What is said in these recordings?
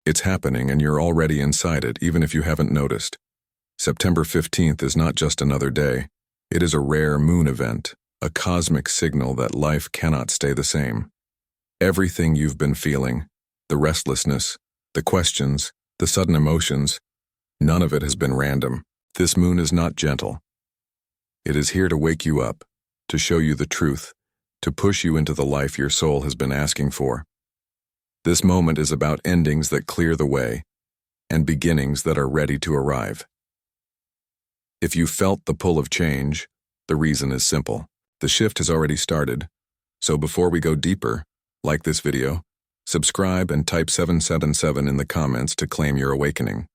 It's happening and you're already inside it, even if you haven't noticed. September 15th is not just another day. It is a rare moon event, a cosmic signal that life cannot stay the same. Everything you've been feeling, the restlessness, the questions, the sudden emotions, none of it has been random. This moon is not gentle. It is here to wake you up, to show you the truth, to push you into the life your soul has been asking for. This moment is about endings that clear the way and beginnings that are ready to arrive. If you felt the pull of change, the reason is simple. The shift has already started. So before we go deeper, like this video, subscribe and type 777 in the comments to claim your awakening.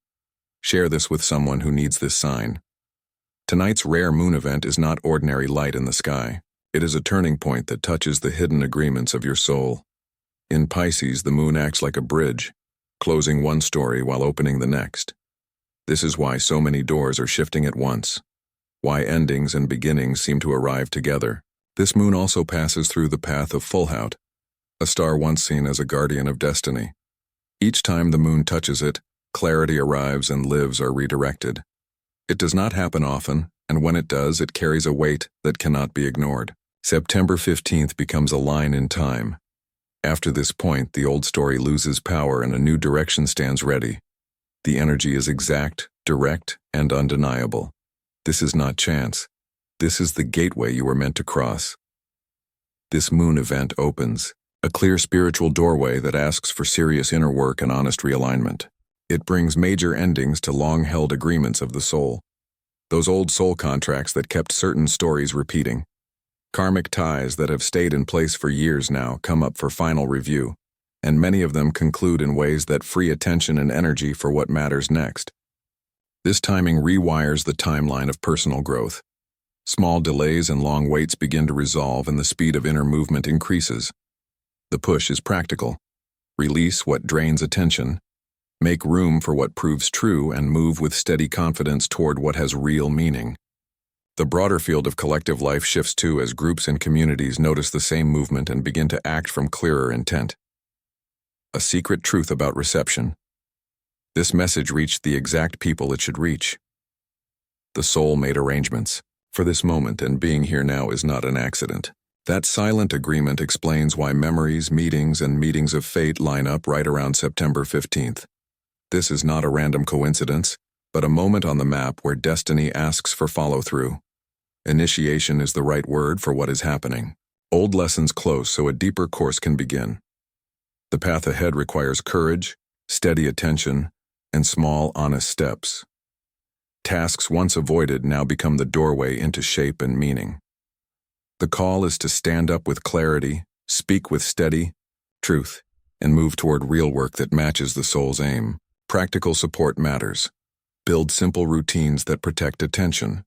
Share this with someone who needs this sign. Tonight's rare moon event is not ordinary light in the sky. It is a turning point that touches the hidden agreements of your soul. In Pisces, the moon acts like a bridge, closing one story while opening the next. This is why so many doors are shifting at once, why endings and beginnings seem to arrive together. This moon also passes through the path of fullmoon, a star once seen as a guardian of destiny. Each time the moon touches it, clarity arrives and lives are redirected. It does not happen often, and when it does, it carries a weight that cannot be ignored. September 15th becomes a line in time. After this point, the old story loses power and a new direction stands ready. The energy is exact, direct, and undeniable. This is not chance. This is the gateway you were meant to cross. This moon event opens a clear spiritual doorway that asks for serious inner work and honest realignment. It brings major endings to long-held agreements of the soul. Those old soul contracts that kept certain stories repeating. Karmic ties that have stayed in place for years now come up for final review, and many of them conclude in ways that free attention and energy for what matters next. This timing rewires the timeline of personal growth. Small delays and long waits begin to resolve and the speed of inner movement increases. The push is practical. Release what drains attention, make room for what proves true, and move with steady confidence toward what has real meaning. The broader field of collective life shifts too as groups and communities notice the same movement and begin to act from clearer intent. A secret truth about reception. This message reached the exact people it should reach. The soul made arrangements for this moment, and being here now is not an accident. That silent agreement explains why memories, meetings, and meetings of fate line up right around September 15th. This is not a random coincidence, but a moment on the map where destiny asks for follow-through. Initiation is the right word for what is happening. Old lessons close so a deeper course can begin. The path ahead requires courage, steady attention, and small, honest steps. Tasks once avoided now become the doorway into shape and meaning. The call is to stand up with clarity, speak with steady truth, and move toward real work that matches the soul's aim. Practical support matters. Build simple routines that protect attention.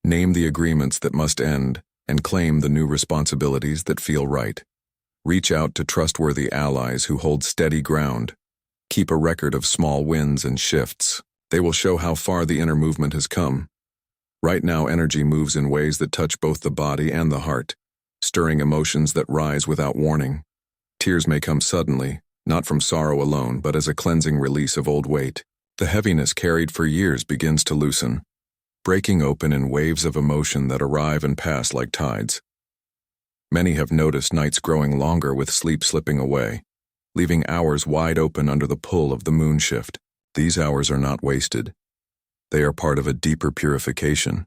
Name the agreements that must end, and claim the new responsibilities that feel right. Reach out to trustworthy allies who hold steady ground. Keep a record of small wins and shifts. They will show how far the inner movement has come. Right now, energy moves in ways that touch both the body and the heart, stirring emotions that rise without warning. Tears may come suddenly, not from sorrow alone, but as a cleansing release of old weight. The heaviness carried for years begins to loosen, breaking open in waves of emotion that arrive and pass like tides. Many have noticed nights growing longer with sleep slipping away, leaving hours wide open under the pull of the moon shift. These hours are not wasted. They are part of a deeper purification,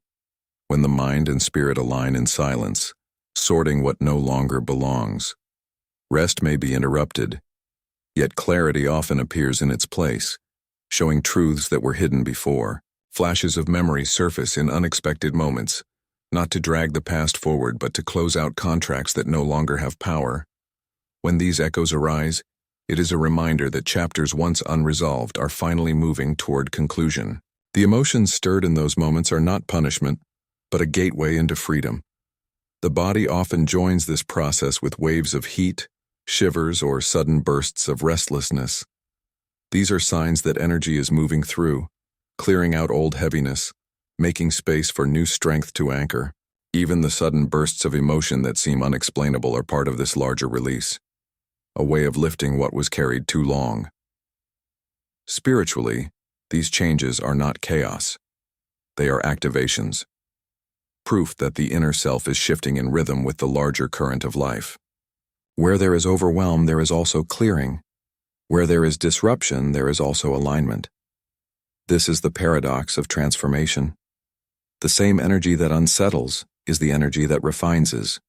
when the mind and spirit align in silence, sorting what no longer belongs. Rest may be interrupted, yet clarity often appears in its place, showing truths that were hidden before. Flashes of memory surface in unexpected moments, not to drag the past forward but to close out contracts that no longer have power. When these echoes arise, it is a reminder that chapters once unresolved are finally moving toward conclusion. The emotions stirred in those moments are not punishment, but a gateway into freedom. The body often joins this process with waves of heat, shivers, or sudden bursts of restlessness. These are signs that energy is moving through, clearing out old heaviness, making space for new strength to anchor. Even the sudden bursts of emotion that seem unexplainable are part of this larger release, a way of lifting what was carried too long. Spiritually, these changes are not chaos. They are activations. Proof that the inner self is shifting in rhythm with the larger current of life. Where there is overwhelm, there is also clearing. Where there is disruption, there is also alignment. This is the paradox of transformation. The same energy that unsettles is the energy that refines.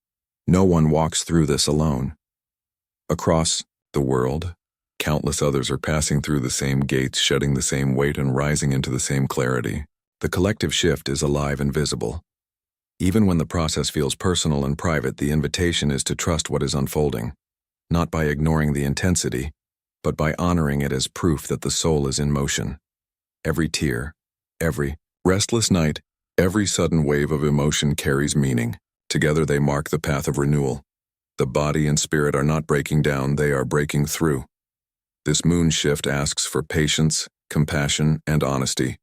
No one walks through this alone. Across the world, countless others are passing through the same gates, shedding the same weight and rising into the same clarity. The collective shift is alive and visible. Even when the process feels personal and private, the invitation is to trust what is unfolding, not by ignoring the intensity, but by honoring it as proof that the soul is in motion. Every tear, every restless night, every sudden wave of emotion carries meaning. Together they mark the path of renewal. The body and spirit are not breaking down, they are breaking through. This moon shift asks for patience, compassion, and honesty.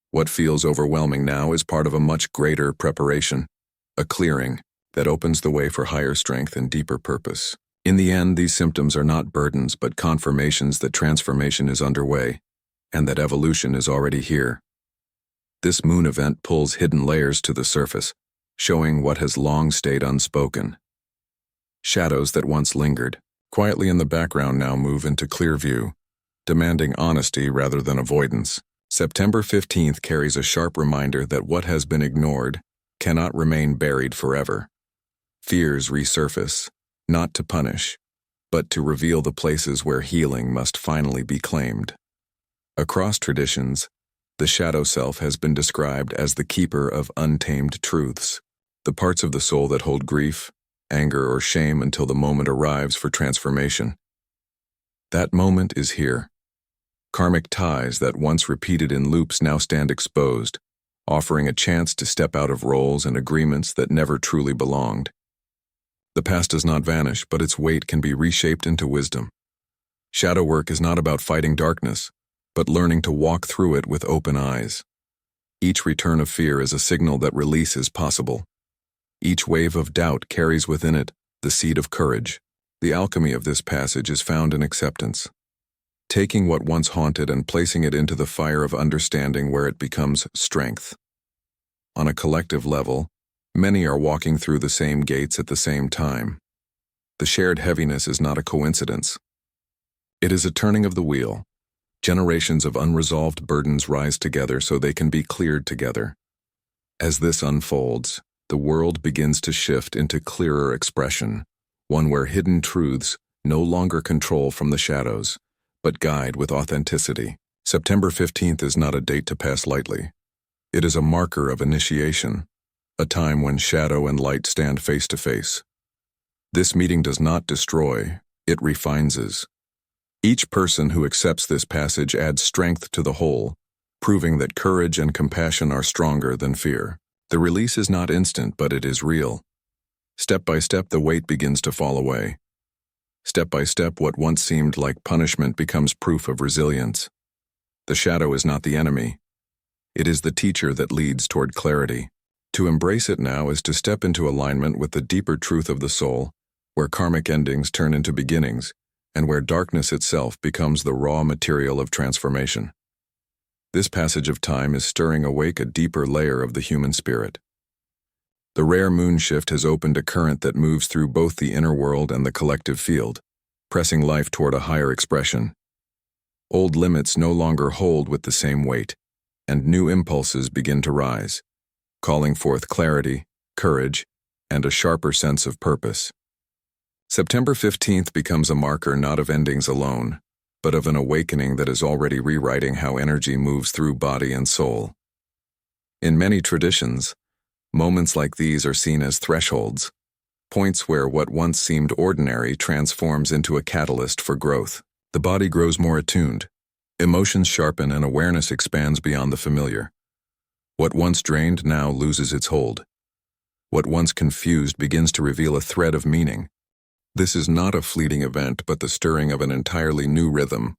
What feels overwhelming now is part of a much greater preparation, a clearing that opens the way for higher strength and deeper purpose. In the end, these symptoms are not burdens but confirmations that transformation is underway and that evolution is already here. This moon event pulls hidden layers to the surface, showing what has long stayed unspoken. Shadows that once lingered, quietly in the background, now move into clear view, demanding honesty rather than avoidance. September 15th carries a sharp reminder that what has been ignored cannot remain buried forever. Fears resurface, not to punish, but to reveal the places where healing must finally be claimed. Across traditions, the shadow self has been described as the keeper of untamed truths, the parts of the soul that hold grief, anger, or shame until the moment arrives for transformation. That moment is here. Karmic ties that once repeated in loops now stand exposed, offering a chance to step out of roles and agreements that never truly belonged. The past does not vanish, but its weight can be reshaped into wisdom. Shadow work is not about fighting darkness, but learning to walk through it with open eyes. Each return of fear is a signal that release is possible. Each wave of doubt carries within it the seed of courage. The alchemy of this passage is found in acceptance. Taking what once haunted and placing it into the fire of understanding where it becomes strength. On a collective level, many are walking through the same gates at the same time. The shared heaviness is not a coincidence. It is a turning of the wheel. Generations of unresolved burdens rise together so they can be cleared together. As this unfolds, the world begins to shift into clearer expression, one where hidden truths no longer control from the shadows, but guide with authenticity. September 15th is not a date to pass lightly. It is a marker of initiation, a time when shadow and light stand face to face. This meeting does not destroy, it refines. Each person who accepts this passage adds strength to the whole, proving that courage and compassion are stronger than fear. The release is not instant, but it is real. Step by step, the weight begins to fall away. Step by step, what once seemed like punishment becomes proof of resilience. The shadow is not the enemy. It is the teacher that leads toward clarity. To embrace it now is to step into alignment with the deeper truth of the soul, where karmic endings turn into beginnings, and where darkness itself becomes the raw material of transformation. This passage of time is stirring awake a deeper layer of the human spirit. The rare moon shift has opened a current that moves through both the inner world and the collective field, pressing life toward a higher expression. Old limits no longer hold with the same weight, and new impulses begin to rise, calling forth clarity, courage, and a sharper sense of purpose. September 15th becomes a marker not of endings alone, but of an awakening that is already rewriting how energy moves through body and soul. In many traditions, moments like these are seen as thresholds, points where what once seemed ordinary transforms into a catalyst for growth. The body grows more attuned, emotions sharpen, and awareness expands beyond the familiar. What once drained now loses its hold. What once confused begins to reveal a thread of meaning. This is not a fleeting event, but the stirring of an entirely new rhythm.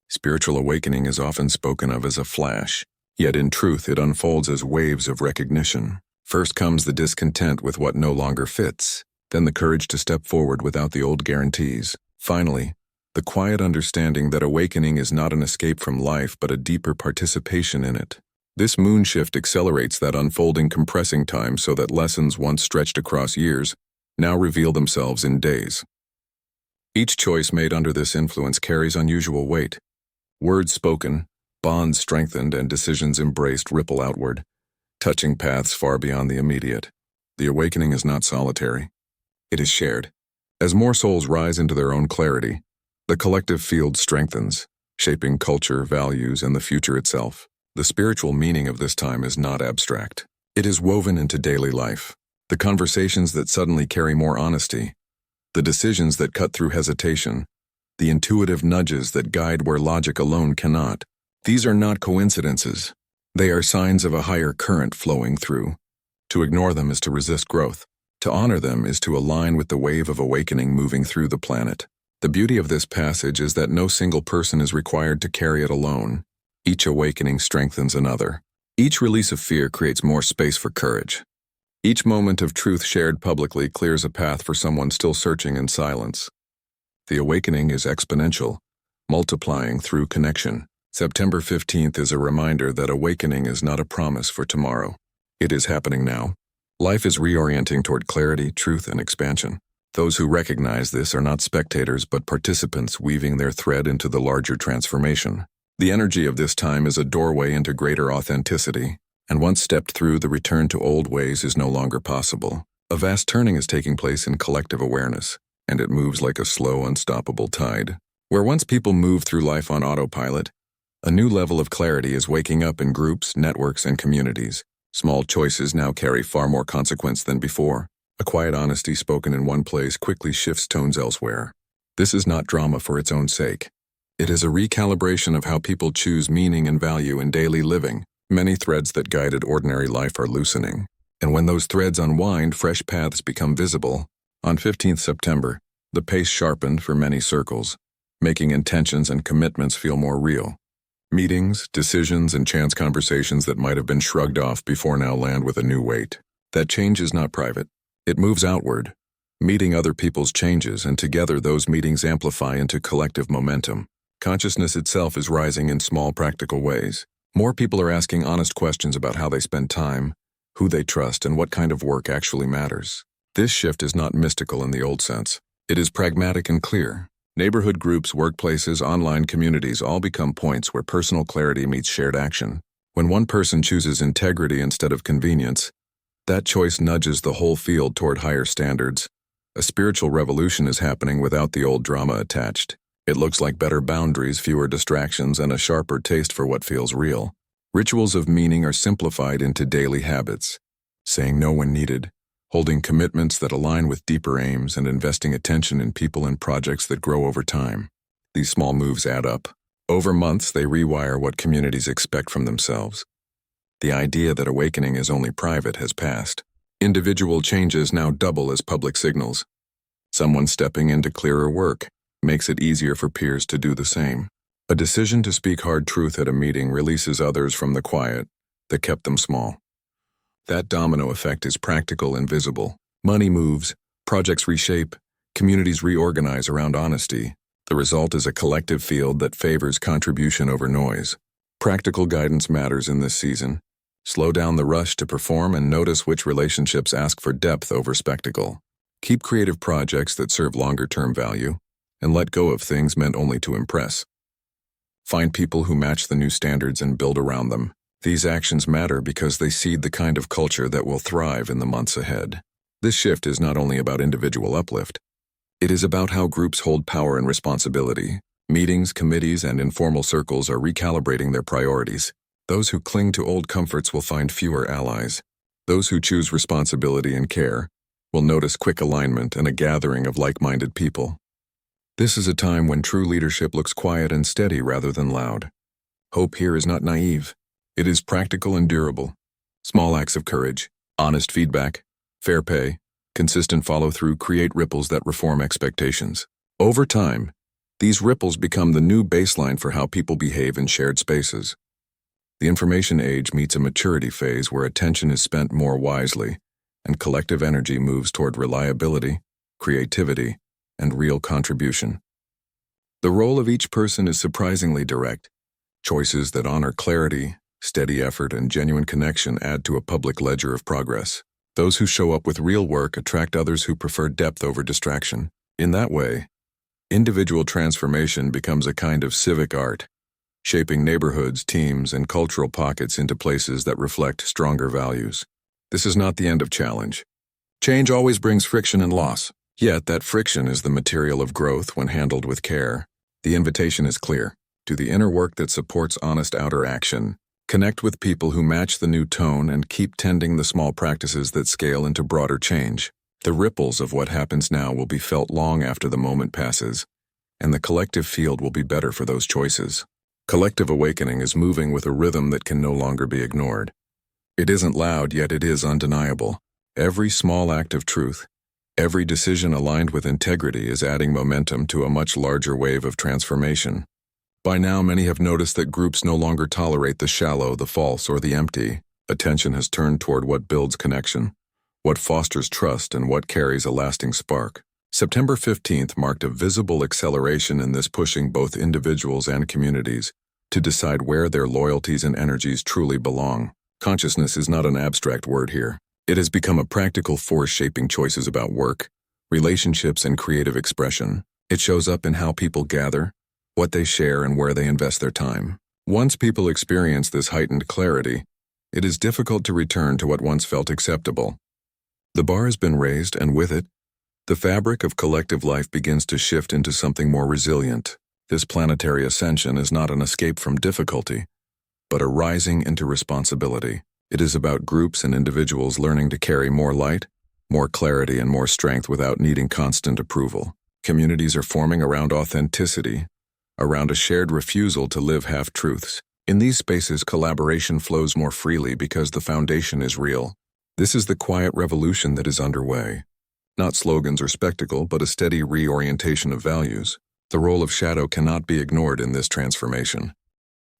Spiritual awakening is often spoken of as a flash, yet in truth it unfolds as waves of recognition. First comes the discontent with what no longer fits, then the courage to step forward without the old guarantees. Finally, the quiet understanding that awakening is not an escape from life but a deeper participation in it. This moon shift accelerates that unfolding, compressing time so that lessons once stretched across years now reveal themselves in days. Each choice made under this influence carries unusual weight. Words spoken, bonds strengthened, and decisions embraced ripple outward, touching paths far beyond the immediate. The awakening is not solitary. It is shared. As more souls rise into their own clarity, the collective field strengthens, shaping culture, values, and the future itself. The spiritual meaning of this time is not abstract. It is woven into daily life. The conversations that suddenly carry more honesty, the decisions that cut through hesitation, the intuitive nudges that guide where logic alone cannot. These are not coincidences. They are signs of a higher current flowing through. To ignore them is to resist growth. To honor them is to align with the wave of awakening moving through the planet. The beauty of this passage is that no single person is required to carry it alone. Each awakening strengthens another. Each release of fear creates more space for courage. Each moment of truth shared publicly clears a path for someone still searching in silence. The awakening is exponential, multiplying through connection. September 15th is a reminder that awakening is not a promise for tomorrow. It is happening now. Life is reorienting toward clarity, truth, and expansion. Those who recognize this are not spectators but participants weaving their thread into the larger transformation. The energy of this time is a doorway into greater authenticity, and once stepped through, the return to old ways is no longer possible. A vast turning is taking place in collective awareness, and it moves like a slow, unstoppable tide. Where once people moved through life on autopilot, a new level of clarity is waking up in groups, networks, and communities. Small choices now carry far more consequence than before. A quiet honesty spoken in one place quickly shifts tones elsewhere. This is not drama for its own sake. It is a recalibration of how people choose meaning and value in daily living. Many threads that guided ordinary life are loosening. And when those threads unwind, fresh paths become visible. On 15th September, the pace sharpened for many circles, making intentions and commitments feel more real. Meetings, decisions, and chance conversations that might have been shrugged off before now land with a new weight. That change is not private. It moves outward, meeting other people's changes, and together those meetings amplify into collective momentum. Consciousness itself is rising in small, practical ways. More people are asking honest questions about how they spend time, who they trust, and what kind of work actually matters. This shift is not mystical in the old sense. It is pragmatic and clear. Neighborhood groups, workplaces, online communities all become points where personal clarity meets shared action. When one person chooses integrity instead of convenience, that choice nudges the whole field toward higher standards. A spiritual revolution is happening without the old drama attached. It looks like better boundaries, fewer distractions, and a sharper taste for what feels real. Rituals of meaning are simplified into daily habits. Saying no when needed, holding commitments that align with deeper aims, and investing attention in people and projects that grow over time. These small moves add up. Over months, they rewire what communities expect from themselves. The idea that awakening is only private has passed. Individual changes now double as public signals. Someone stepping into clearer work makes it easier for peers to do the same. A decision to speak hard truth at a meeting releases others from the quiet that kept them small. That domino effect is practical and visible. Money moves, projects reshape, communities reorganize around honesty. The result is a collective field that favors contribution over noise. Practical guidance matters in this season. Slow down the rush to perform and notice which relationships ask for depth over spectacle. Keep creative projects that serve longer-term value, and let go of things meant only to impress. Find people who match the new standards and build around them. These actions matter because they seed the kind of culture that will thrive in the months ahead. This shift is not only about individual uplift. It is about how groups hold power and responsibility. Meetings, committees, and informal circles are recalibrating their priorities. Those who cling to old comforts will find fewer allies. Those who choose responsibility and care will notice quick alignment and a gathering of like-minded people. This is a time when true leadership looks quiet and steady rather than loud. Hope here is not naive. It is practical and durable. Small acts of courage, honest feedback, fair pay, consistent follow-through create ripples that reform expectations. Over time, these ripples become the new baseline for how people behave in shared spaces. The information age meets a maturity phase where attention is spent more wisely, and collective energy moves toward reliability, creativity, and real contribution. The role of each person is surprisingly direct. Choices that honor clarity, steady effort, and genuine connection add to a public ledger of progress. Those who show up with real work attract others who prefer depth over distraction. In that way, individual transformation becomes a kind of civic art, shaping neighborhoods, teams, and cultural pockets into places that reflect stronger values. This is not the end of challenge. Change always brings friction and loss, yet that friction is the material of growth when handled with care. The invitation is clear. Do the inner work that supports honest outer action. Connect with people who match the new tone and keep tending the small practices that scale into broader change. The ripples of what happens now will be felt long after the moment passes, and the collective field will be better for those choices. Collective awakening is moving with a rhythm that can no longer be ignored. It isn't loud, yet it is undeniable. Every small act of truth, every decision aligned with integrity is adding momentum to a much larger wave of transformation. By now, many have noticed that groups no longer tolerate the shallow, the false, or the empty. Attention has turned toward what builds connection, what fosters trust, and what carries a lasting spark. September 15th marked a visible acceleration in this, pushing both individuals and communities to decide where their loyalties and energies truly belong. Consciousness is not an abstract word here. It has become a practical force shaping choices about work, relationships, and creative expression. It shows up in how people gather, what they share, and where they invest their time. Once people experience this heightened clarity, it is difficult to return to what once felt acceptable. The bar has been raised, and with it, the fabric of collective life begins to shift into something more resilient. This planetary ascension is not an escape from difficulty, but a rising into responsibility. It is about groups and individuals learning to carry more light, more clarity, and more strength without needing constant approval. Communities are forming around authenticity, around a shared refusal to live half-truths. In these spaces, collaboration flows more freely because the foundation is real. This is the quiet revolution that is underway. Not slogans or spectacle, but a steady reorientation of values. The role of shadow cannot be ignored in this transformation.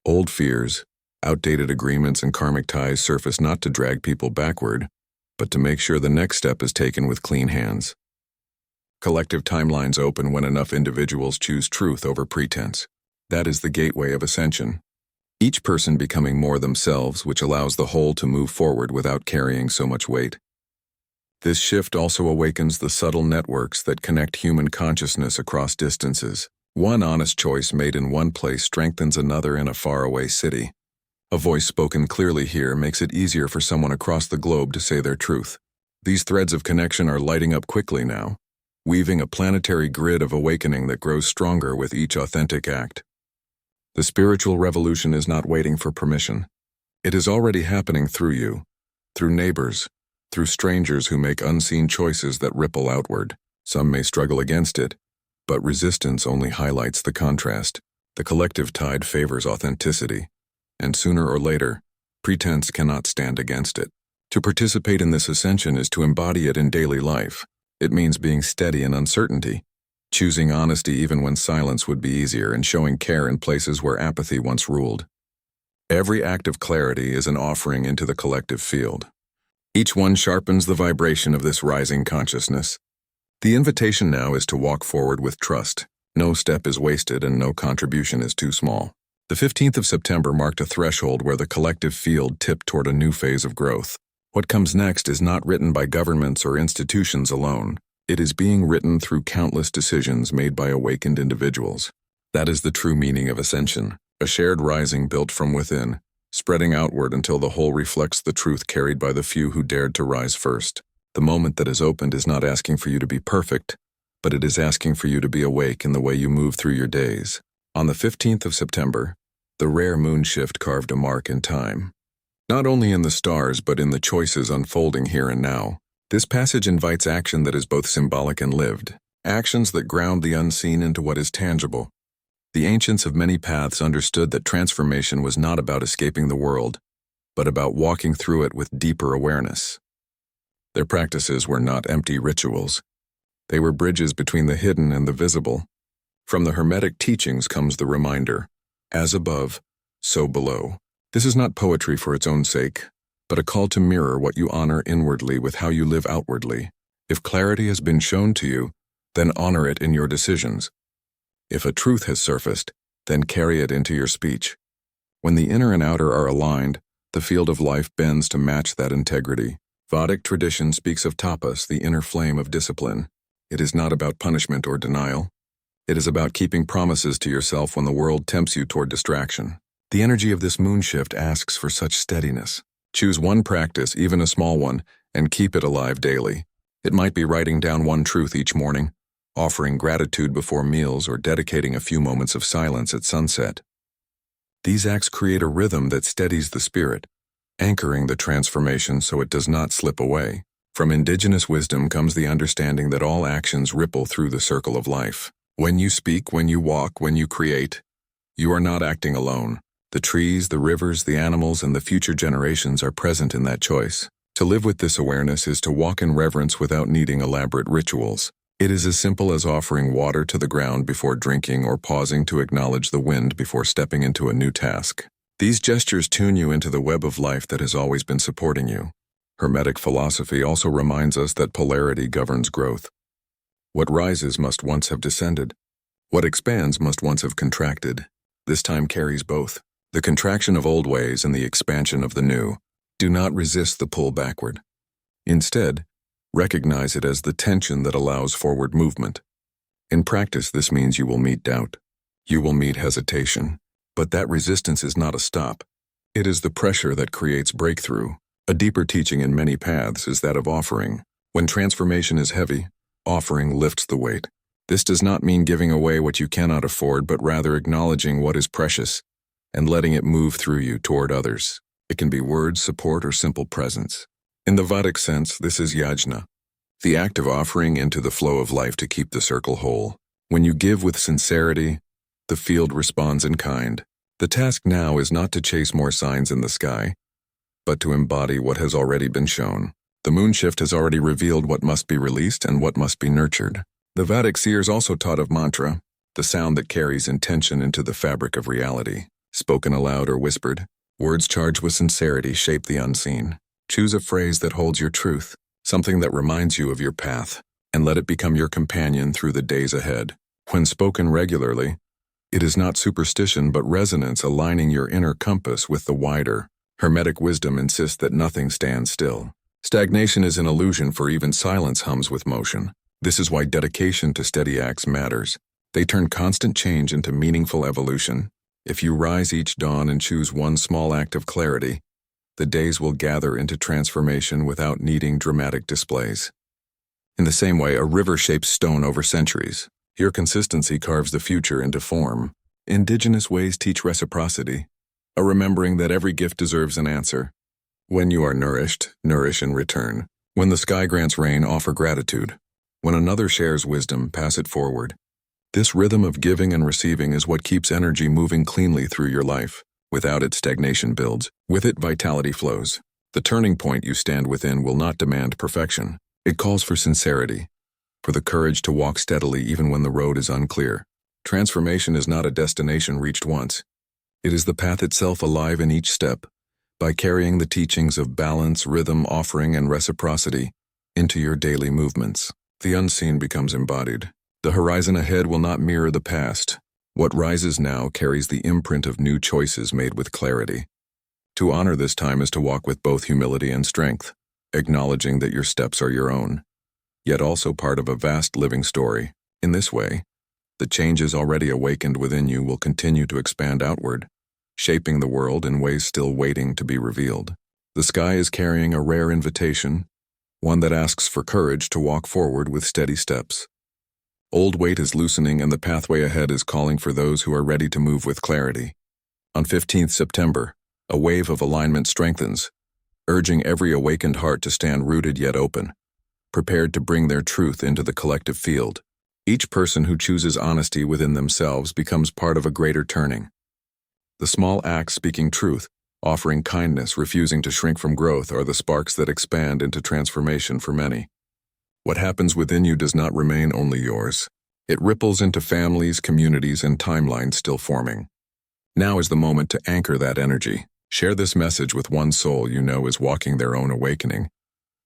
Old fears, outdated agreements, and karmic ties surface not to drag people backward, but to make sure the next step is taken with clean hands. Collective timelines open when enough individuals choose truth over pretense. That is the gateway of ascension. Each person becoming more themselves, which allows the whole to move forward without carrying so much weight. This shift also awakens the subtle networks that connect human consciousness across distances. One honest choice made in one place strengthens another in a faraway city. A voice spoken clearly here makes it easier for someone across the globe to say their truth. These threads of connection are lighting up quickly now, weaving a planetary grid of awakening that grows stronger with each authentic act. The spiritual revolution is not waiting for permission. It is already happening through you, through neighbors, through strangers who make unseen choices that ripple outward. Some may struggle against it, but resistance only highlights the contrast. The collective tide favors authenticity, and sooner or later, pretense cannot stand against it. To participate in this ascension is to embody it in daily life. It means being steady in uncertainty, choosing honesty even when silence would be easier, and showing care in places where apathy once ruled. Every act of clarity is an offering into the collective field. Each one sharpens the vibration of this rising consciousness. The invitation now is to walk forward with trust. No step is wasted and no contribution is too small. The 15th of September marked a threshold where the collective field tipped toward a new phase of growth. What comes next is not written by governments or institutions alone. It is being written through countless decisions made by awakened individuals. That is the true meaning of ascension, a shared rising built from within, spreading outward until the whole reflects the truth carried by the few who dared to rise first. The moment that is opened is not asking for you to be perfect, but it is asking for you to be awake in the way you move through your days. On the 15th of September, the rare moon shift carved a mark in time. Not only in the stars, but in the choices unfolding here and now. This passage invites action that is both symbolic and lived, actions that ground the unseen into what is tangible. The ancients of many paths understood that transformation was not about escaping the world, but about walking through it with deeper awareness. Their practices were not empty rituals. They were bridges between the hidden and the visible. From the Hermetic teachings comes the reminder, as above, so below. This is not poetry for its own sake, but a call to mirror what you honor inwardly with how you live outwardly. If clarity has been shown to you, then honor it in your decisions. If a truth has surfaced, then carry it into your speech. When the inner and outer are aligned, the field of life bends to match that integrity. Vedic tradition speaks of tapas, the inner flame of discipline. It is not about punishment or denial. It is about keeping promises to yourself when the world tempts you toward distraction. The energy of this moon shift asks for such steadiness. Choose one practice, even a small one, and keep it alive daily. It might be writing down one truth each morning, offering gratitude before meals, or dedicating a few moments of silence at sunset. These acts create a rhythm that steadies the spirit, anchoring the transformation so it does not slip away. From indigenous wisdom comes the understanding that all actions ripple through the circle of life. When you speak, when you walk, when you create, you are not acting alone. The trees, the rivers, the animals, and the future generations are present in that choice. To live with this awareness is to walk in reverence without needing elaborate rituals. It is as simple as offering water to the ground before drinking, or pausing to acknowledge the wind before stepping into a new task. These gestures tune you into the web of life that has always been supporting you. Hermetic philosophy also reminds us that polarity governs growth. What rises must once have descended. What expands must once have contracted. This time carries both. The contraction of old ways and the expansion of the new. Do not resist the pull backward. Instead, recognize it as the tension that allows forward movement. In practice, this means you will meet doubt. You will meet hesitation. But that resistance is not a stop. It is the pressure that creates breakthrough. A deeper teaching in many paths is that of offering. When transformation is heavy, offering lifts the weight. This does not mean giving away what you cannot afford, but rather acknowledging what is precious and letting it move through you toward others. It can be words, support, or simple presence. In the Vedic sense, this is yajna, the act of offering into the flow of life to keep the circle whole. When you give with sincerity, the field responds in kind. The task now is not to chase more signs in the sky, but to embody what has already been shown. The moon shift has already revealed what must be released and what must be nurtured. The Vedic seers also taught of mantra, the sound that carries intention into the fabric of reality. Spoken aloud or whispered, words charged with sincerity shape the unseen. Choose a phrase that holds your truth, something that reminds you of your path, and let it become your companion through the days ahead. When spoken regularly, it is not superstition but resonance aligning your inner compass with the wider. Hermetic wisdom insists that nothing stands still. Stagnation is an illusion, for even silence hums with motion. This is why dedication to steady acts matters. They turn constant change into meaningful evolution. If you rise each dawn and choose one small act of clarity, the days will gather into transformation without needing dramatic displays. In the same way, a river shapes stone over centuries. Your consistency carves the future into form. Indigenous ways teach reciprocity, a remembering that every gift deserves an answer. When you are nourished, nourish in return. When the sky grants rain, offer gratitude. When another shares wisdom, pass it forward. This rhythm of giving and receiving is what keeps energy moving cleanly through your life. Without it, stagnation builds. With it, vitality flows. The turning point you stand within will not demand perfection. It calls for sincerity, for the courage to walk steadily even when the road is unclear. Transformation is not a destination reached once. It is the path itself, alive in each step. By carrying the teachings of balance, rhythm, offering, and reciprocity into your daily movements, the unseen becomes embodied. The horizon ahead will not mirror the past. What rises now carries the imprint of new choices made with clarity. To honor this time is to walk with both humility and strength, acknowledging that your steps are your own, yet also part of a vast living story. In this way, the changes already awakened within you will continue to expand outward, shaping the world in ways still waiting to be revealed. The sky is carrying a rare invitation, one that asks for courage to walk forward with steady steps. Old weight is loosening and the pathway ahead is calling for those who are ready to move with clarity. On 15th September, a wave of alignment strengthens, urging every awakened heart to stand rooted yet open, prepared to bring their truth into the collective field. Each person who chooses honesty within themselves becomes part of a greater turning. The small acts speaking truth, offering kindness, refusing to shrink from growth are the sparks that expand into transformation for many. What happens within you does not remain only yours. It ripples into families, communities, and timelines still forming. Now is the moment to anchor that energy. Share this message with one soul you know is walking their own awakening,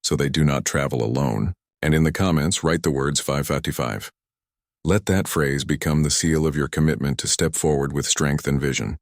so they do not travel alone. And in the comments, write the words 555. Let that phrase become the seal of your commitment to step forward with strength and vision.